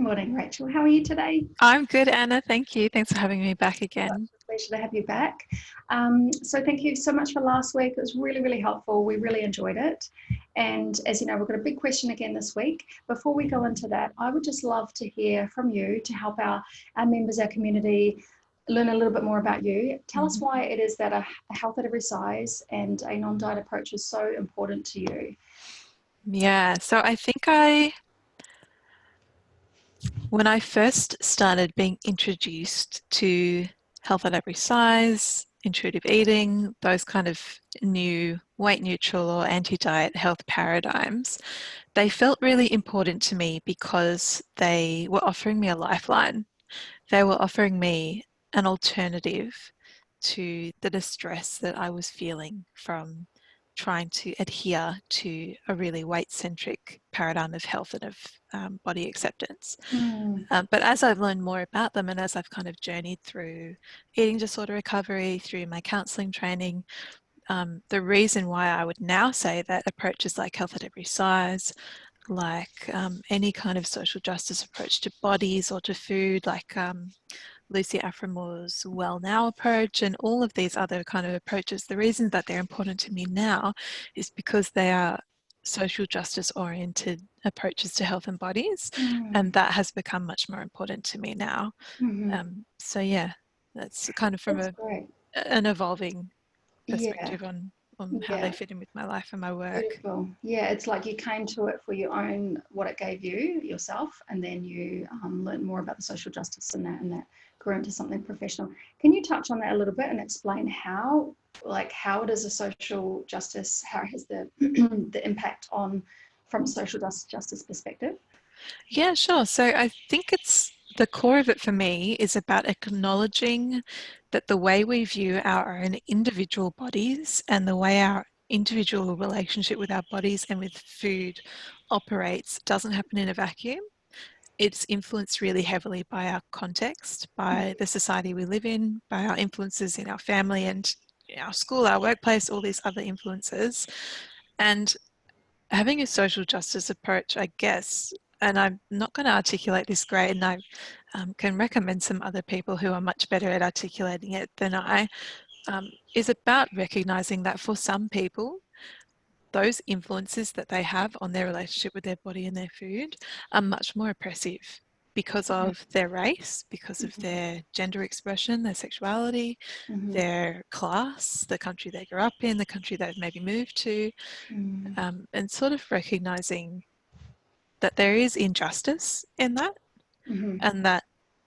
morning, Rachel. How are you today? I'm good, Anna. Thank you. Thanks for having me back again. Pleasure to have you back. So thank you so much for last week. It was really, really helpful. We really enjoyed it. And as you know, we've got a big question again this week. Before we go into that, I would just love to hear from you to help our members, our community, learn a little bit more about you. Tell us why it is that a health at every size and a non-diet approach is so important to you. Yeah, so I think when I first started being introduced to health at every size, intuitive eating, those kind of new weight neutral or anti-diet health paradigms, they felt really important to me because they were offering me a lifeline. They were offering me an alternative to the distress that I was feeling from trying to adhere to a really weight-centric paradigm of health and of body acceptance. But as I've learned more about them and as I've kind of journeyed through eating disorder recovery, through my counselling training, the reason why I would now say that approaches like health at every size, like any kind of social justice approach to bodies or to food, like Lucy Aframore's Well Now approach and all of these other kind of approaches, the reason that they're important to me now is because they are social justice oriented approaches to health and bodies, and that has become much more important to me now. So yeah, that's kind of from an evolving perspective on how they fit in with my life and my work. Beautiful. Yeah, it's like you came to it for your own, what it gave you yourself, and then you learned more about the social justice and that grew into something professional. Can you touch on that a little bit and explain how it is a social justice, how it has the the impact on from a social justice perspective? Yeah, sure. So I think it's the core of it for me is about acknowledging that the way we view our own individual bodies and the way our individual relationship with our bodies and with food operates doesn't happen in a vacuum. It's influenced really heavily by our context, by the society we live in, by our influences in our family and our school, our workplace, all these other influences. And having a social justice approach, I guess, and I'm not going to articulate this great, and I can recommend some other people who are much better at articulating it than I, is about recognizing that for some people, those influences that they have on their relationship with their body and their food are much more oppressive because of their race, because of their gender expression, their sexuality, their class, the country they grew up in, the country they've maybe moved to, and sort of recognizing that there is injustice in that, and that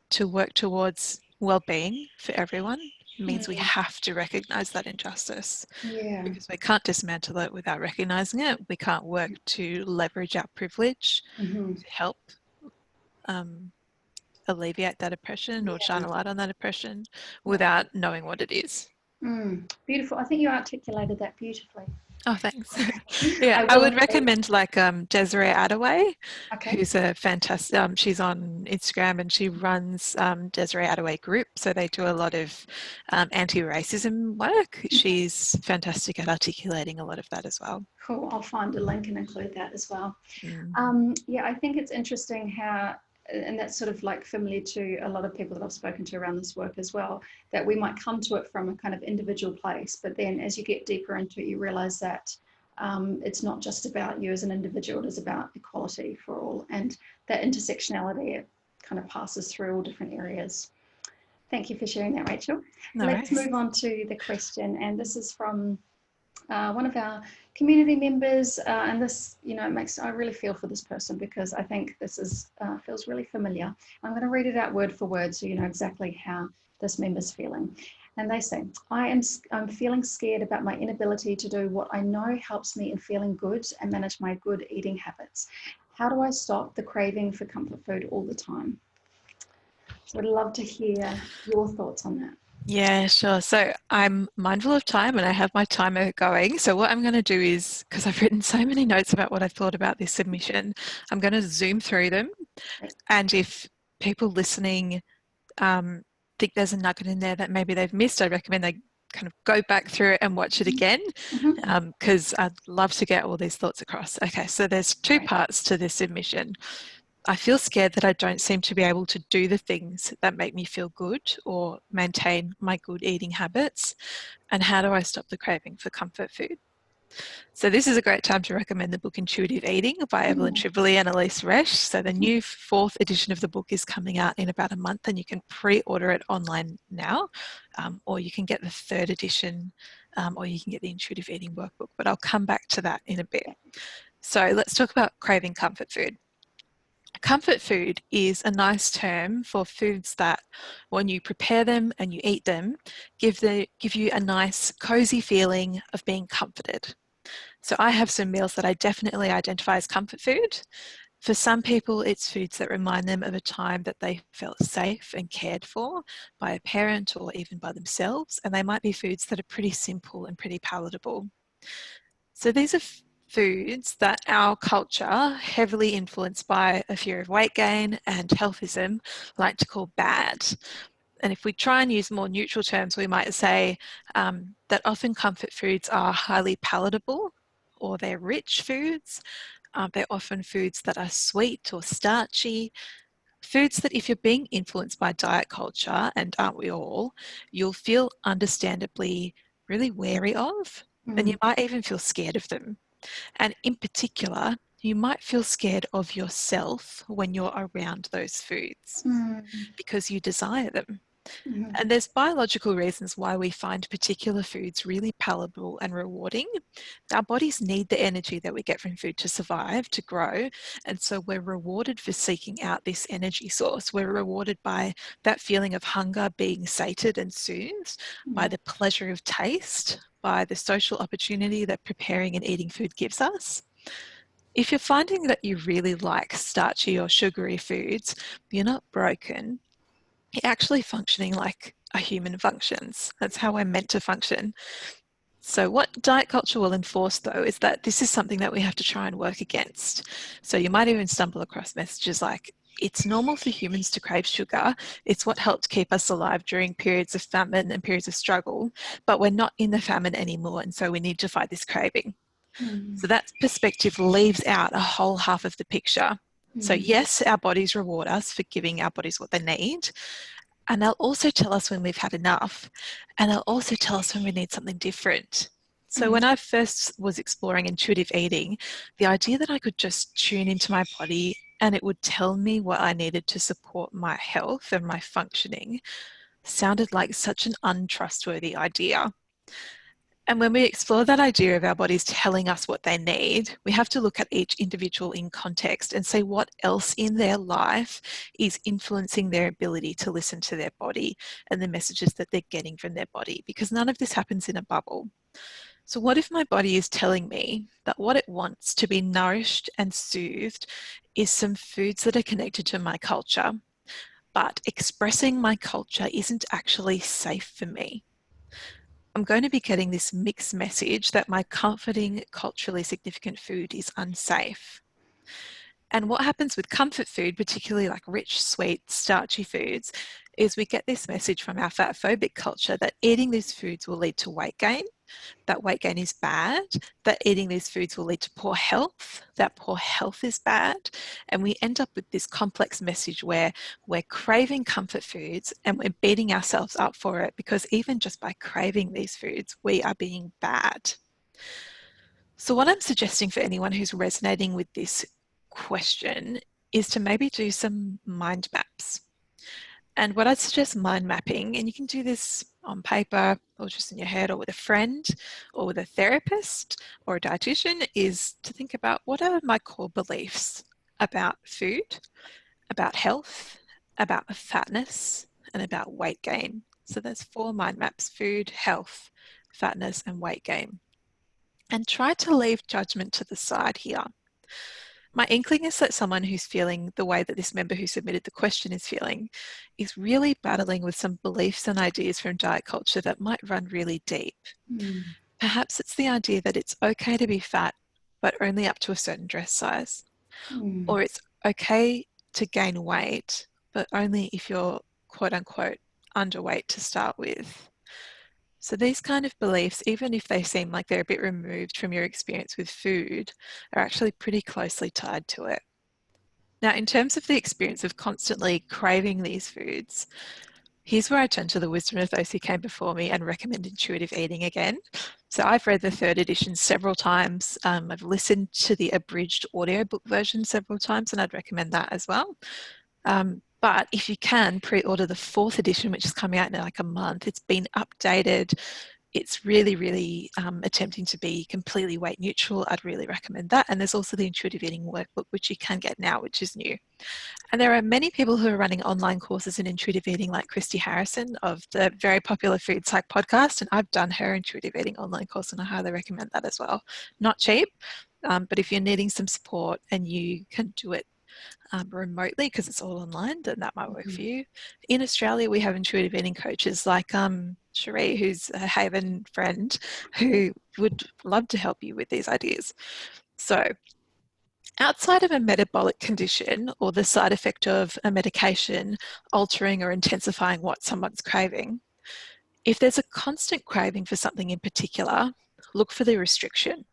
to work towards well-being for everyone means we have to recognize that injustice, because we can't dismantle it without recognizing it. We can't work to leverage our privilege to help alleviate that oppression or shine a light on that oppression without knowing what it is. Beautiful. I think you articulated that beautifully. Oh, thanks. Yeah, I would recommend like Desiree Attaway, who's a fantastic, she's on Instagram and she runs Desiree Attaway Group. So they do a lot of anti-racism work. She's fantastic at articulating a lot of that as well. Cool. I'll find a link and include that as well. Yeah, I think it's interesting how, and that's sort of like familiar to a lot of people that I've spoken to around this work as well, that we might come to it from a kind of individual place, but then as you get deeper into it, you realize that it's not just about you as an individual, it is about equality for all, and that intersectionality, it kind of passes through all different areas. Thank you for sharing that, Rachel. Let's move on to the question, and this is from one of our community members, and this, I really feel for this person because I think this is feels really familiar. I'm going to read it out word for word so you know exactly how this member's feeling. And they say, I'm feeling scared about my inability to do what I know helps me in feeling good and manage my good eating habits. How do I stop the craving for comfort food all the time? So I'd love to hear your thoughts on that. Yeah, sure. So I'm mindful of time and I have my timer going. So what I'm going to do is, because I've written so many notes about what I thought about this submission, I'm going to zoom through them. And if people listening think there's a nugget in there that maybe they've missed, I recommend they kind of go back through it and watch it again, because I'd love to get all these thoughts across. Okay, so there's two parts to this submission. I feel scared that I don't seem to be able to do the things that make me feel good or maintain my good eating habits. And how do I stop the craving for comfort food? So this is a great time to recommend the book Intuitive Eating by Evelyn Tribole and Elise Resch. So the new 4th edition of the book is coming out in about a month, and you can pre-order it online now, or you can get the 3rd edition, or you can get the Intuitive Eating workbook, but I'll come back to that in a bit. So let's talk about craving comfort food. Comfort food is a nice term for foods that, when you prepare them and you eat them, give you a nice cozy feeling of being comforted. So I have some meals that I definitely identify as comfort food. For some people, it's foods that remind them of a time that they felt safe and cared for by a parent or even by themselves, and they might be foods that are pretty simple and pretty palatable. So these are foods that our culture, heavily influenced by a fear of weight gain and healthism, like to call bad. And if we try and use more neutral terms, we might say that often comfort foods are highly palatable, or they're rich foods. They're often foods that are sweet or starchy, foods that if you're being influenced by diet culture, and aren't we all, you'll feel understandably really wary of, and you might even feel scared of them. And in particular, you might feel scared of yourself when you're around those foods because you desire them. And there's biological reasons why we find particular foods really palatable and rewarding. Our bodies need the energy that we get from food to survive, to grow. And so we're rewarded for seeking out this energy source. We're rewarded by that feeling of hunger being sated and soothed, by the pleasure of taste, by the social opportunity that preparing and eating food gives us. If you're finding that you really like starchy or sugary foods, you're not broken. You're actually functioning like a human functions. That's how we're meant to function. So what diet culture will enforce, though, is that this is something that we have to try and work against. So you might even stumble across messages like, it's normal for humans to crave sugar. It's what helped keep us alive during periods of famine and periods of struggle, but we're not in the famine anymore, and so we need to fight this craving. So that perspective leaves out a whole half of the picture. So yes, our bodies reward us for giving our bodies what they need. And they'll also tell us when we've had enough. And they'll also tell us when we need something different. So when I first was exploring intuitive eating, the idea that I could just tune into my body and it would tell me what I needed to support my health and my functioning sounded like such an untrustworthy idea. And when we explore that idea of our bodies telling us what they need, we have to look at each individual in context and say what else in their life is influencing their ability to listen to their body and the messages that they're getting from their body, because none of this happens in a bubble. So what if my body is telling me that what it wants to be nourished and soothed is some foods that are connected to my culture, but expressing my culture isn't actually safe for me? I'm going to be getting this mixed message that my comforting, culturally significant food is unsafe. And what happens with comfort food, particularly like rich, sweet, starchy foods, is we get this message from our fat phobic culture that eating these foods will lead to weight gain, that weight gain is bad, that eating these foods will lead to poor health, that poor health is bad. And we end up with this complex message where we're craving comfort foods and we're beating ourselves up for it because even just by craving these foods, we are being bad. So what I'm suggesting for anyone who's resonating with this question is to maybe do some mind maps. And what I'd suggest mind mapping, and you can do this on paper or just in your head or with a friend or with a therapist or a dietitian, is to think about what are my core beliefs about food, about health, about fatness, and about weight gain. So there's 4 mind maps: food, health, fatness, and weight gain. And try to leave judgment to the side here. My inkling is that someone who's feeling the way that this member who submitted the question is feeling is really battling with some beliefs and ideas from diet culture that might run really deep. Perhaps it's the idea that it's okay to be fat, but only up to a certain dress size. Or it's okay to gain weight, but only if you're quote unquote underweight to start with. So these kind of beliefs, even if they seem like they're a bit removed from your experience with food, are actually pretty closely tied to it. Now, in terms of the experience of constantly craving these foods, here's where I turn to the wisdom of those who came before me and recommend intuitive eating again. So I've read the third edition several times. I've listened to the abridged audiobook version several times, and I'd recommend that as well. But if you can, pre-order the fourth edition, which is coming out in like a month. It's been updated. It's really, really attempting to be completely weight neutral. I'd really recommend that. And there's also the intuitive eating workbook, which you can get now, which is new. And there are many people who are running online courses in intuitive eating, like Christy Harrison of the very popular Food Psych podcast. And I've done her intuitive eating online course, and I highly recommend that as well. Not cheap, but if you're needing some support and you can do it remotely because it's all online, then that might work for you. In Australia, we have intuitive eating coaches like Cherie, who's a Haven friend, who would love to help you with these ideas. So outside of a metabolic condition or the side effect of a medication altering or intensifying what someone's craving, if there's a constant craving for something in particular, look for the restriction.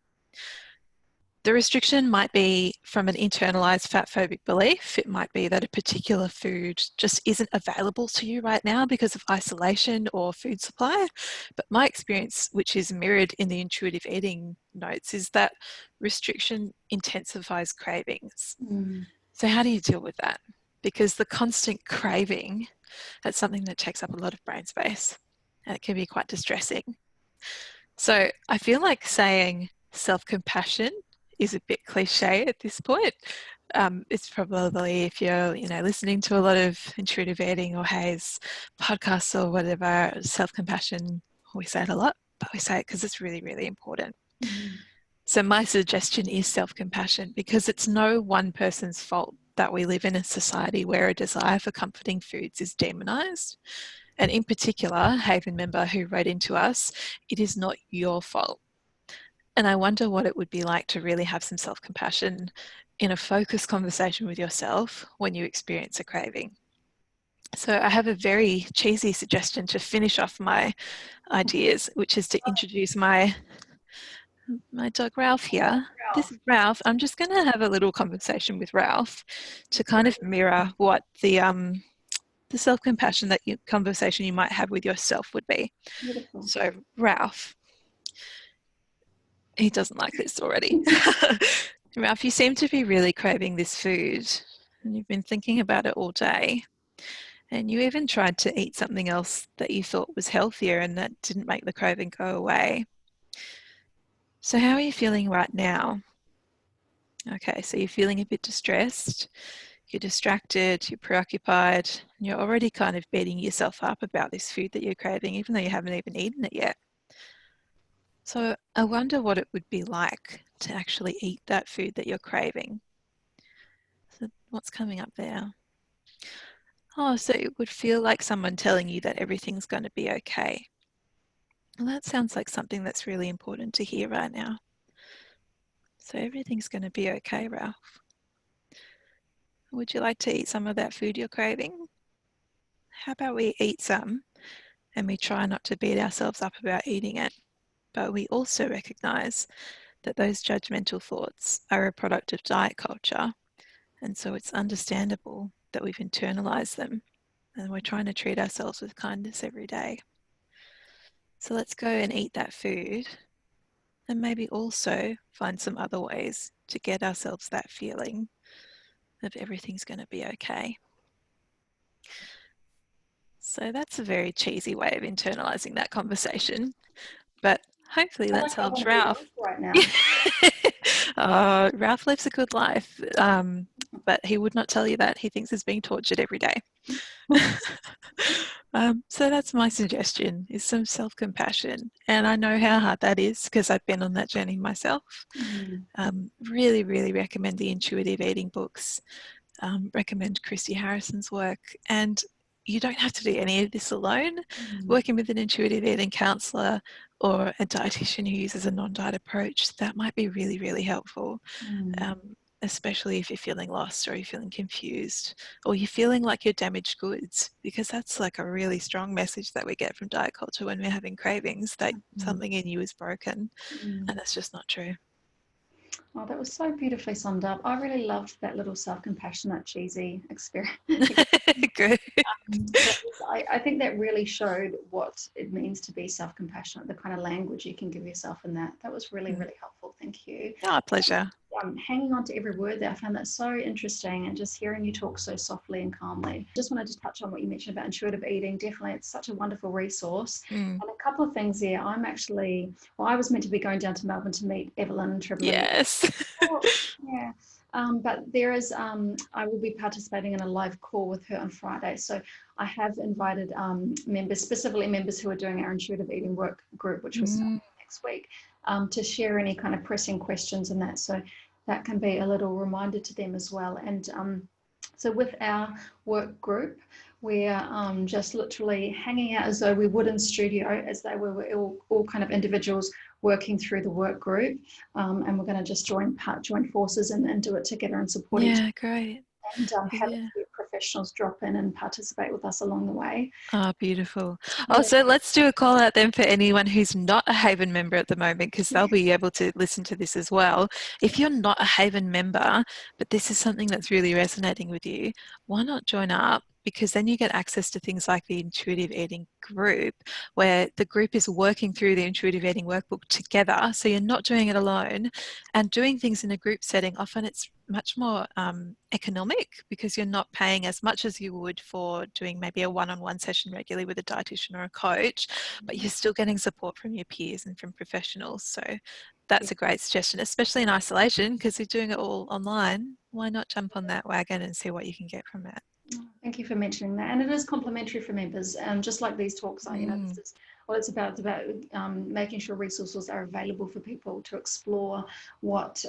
The restriction might be from an internalized fat phobic belief. It might be that a particular food just isn't available to you right now because of isolation or food supply. But my experience, which is mirrored in the intuitive eating notes, is that restriction intensifies cravings. So how do you deal with that? Because the constant craving, that's something that takes up a lot of brain space, and it can be quite distressing. So I feel like saying self-compassion is a bit cliche at this point. It's probably, if you're listening to a lot of intuitive eating or HAES podcasts or whatever, self-compassion, we say it a lot, but we say it because it's really, really important. So my suggestion is self-compassion, because it's no one person's fault that we live in a society where a desire for comforting foods is demonized. And in particular, Haven member who wrote into us, it is not your fault. And I wonder what it would be like to really have some self-compassion in a focused conversation with yourself when you experience a craving. So I have a very cheesy suggestion to finish off my ideas, which is to introduce my dog Ralph here. This is Ralph. I'm just going to have a little conversation with Ralph to kind of mirror what the self-compassion conversation you might have with yourself would be. Beautiful. So Ralph, he doesn't like this already. Ralph, you seem to be really craving this food, and you've been thinking about it all day. And you even tried to eat something else that you thought was healthier, and that didn't make the craving go away. So how are you feeling right now? Okay, so you're feeling a bit distressed, you're distracted, you're preoccupied, and you're already kind of beating yourself up about this food that you're craving, even though you haven't even eaten it yet. So I wonder what it would be like to actually eat that food that you're craving. So what's coming up there? Oh, so it would feel like someone telling you that everything's going to be okay. Well, that sounds like something that's really important to hear right now. So everything's going to be okay, Ralph. Would you like to eat some of that food you're craving? How about we eat some and we try not to beat ourselves up about eating it, but we also recognize that those judgmental thoughts are a product of diet culture, and so it's understandable that we've internalized them, and we're trying to treat ourselves with kindness every day. So let's go and eat that food, and maybe also find some other ways to get ourselves that feeling of everything's going to be okay. So that's a very cheesy way of internalizing that conversation, but hopefully that's helped Ralph. Right now. Ralph lives a good life, but he would not tell you that. He thinks he's being tortured every day. So that's my suggestion, is some self-compassion. And I know how hard that is because I've been on that journey myself. Really, really recommend the intuitive eating books. Recommend Christy Harrison's work. And you don't have to do any of this alone. Working with an intuitive eating counsellor or a dietitian who uses a non-diet approach, that might be really, really helpful. Especially if you're feeling lost or you're feeling confused or you're feeling like you're damaged goods, because that's like a really strong message that we get from diet culture when we're having cravings, that something in you is broken, and that's just not true. Oh, that was so beautifully summed up. I really loved that little self-compassionate, cheesy experience. Good. I think that really showed what it means to be self-compassionate, the kind of language you can give yourself in that. That was really, really helpful. Thank you. Oh, pleasure. Hanging on to every word there, I found that so interesting, and just hearing you talk so softly and calmly. Just wanted to touch on what you mentioned about intuitive eating. Definitely, it's such a wonderful resource. And a couple of things there. I was meant to be going down to Melbourne to meet Evelyn Tribbley. Yes. Yeah. But there is, I will be participating in a live call with her on Friday. So I have invited members, specifically members who are doing our intuitive eating work group, which was next week, to share any kind of pressing questions and that. So that can be a little reminder to them as well. And so with our work group, we're just literally hanging out as though we would in studio, as though we were all kind of individuals working through the work group, and we're going to just join forces and do it together and support each other. Yeah, great. And have a few professionals drop in and participate with us along the way. Oh, beautiful. Also, let's do a call out then for anyone who's not a Haven member at the moment, because they'll be able to listen to this as well. If you're not a Haven member, but this is something that's really resonating with you, why not join up? Because then you get access to things like the intuitive eating group, where the group is working through the intuitive eating workbook together. So you're not doing it alone, and doing things in a group setting. Often it's much more economic, because you're not paying as much as you would for doing maybe a one-on-one session regularly with a dietitian or a coach, but you're still getting support from your peers and from professionals. So that's a great suggestion, especially in isolation, because you're doing it all online. Why not jump on that wagon and see what you can get from it? Thank you for mentioning that. And it is complimentary for members, just like these talks are. This is what it's about. It's about making sure resources are available for people to explore what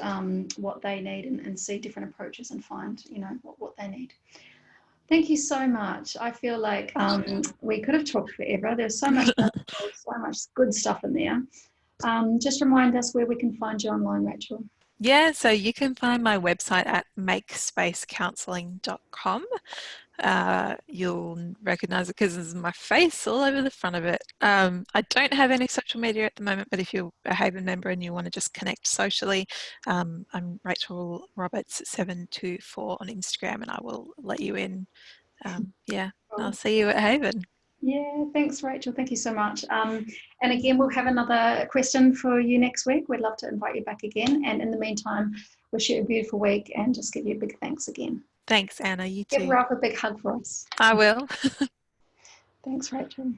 they need and see different approaches and find what they need. Thank you so much. I feel like we could have talked forever. There's so much good stuff in there. Just remind us where we can find you online, Rachel. Yeah, so you can find my website at makespacecounselling.com. You'll recognize it because there's my face all over the front of it. I don't have any social media at the moment, but if you're a Haven member and you want to just connect socially, I'm Rachel Roberts 724 on Instagram, and I will let you in. I'll see you at Haven. Yeah, thanks, Rachel. Thank you so much. And again, we'll have another question for you next week. We'd love to invite you back again. And in the meantime, wish you a beautiful week and just give you a big thanks again. Thanks, Anna. You too. Give Ralph a big hug for us. I will. Thanks, Rachel.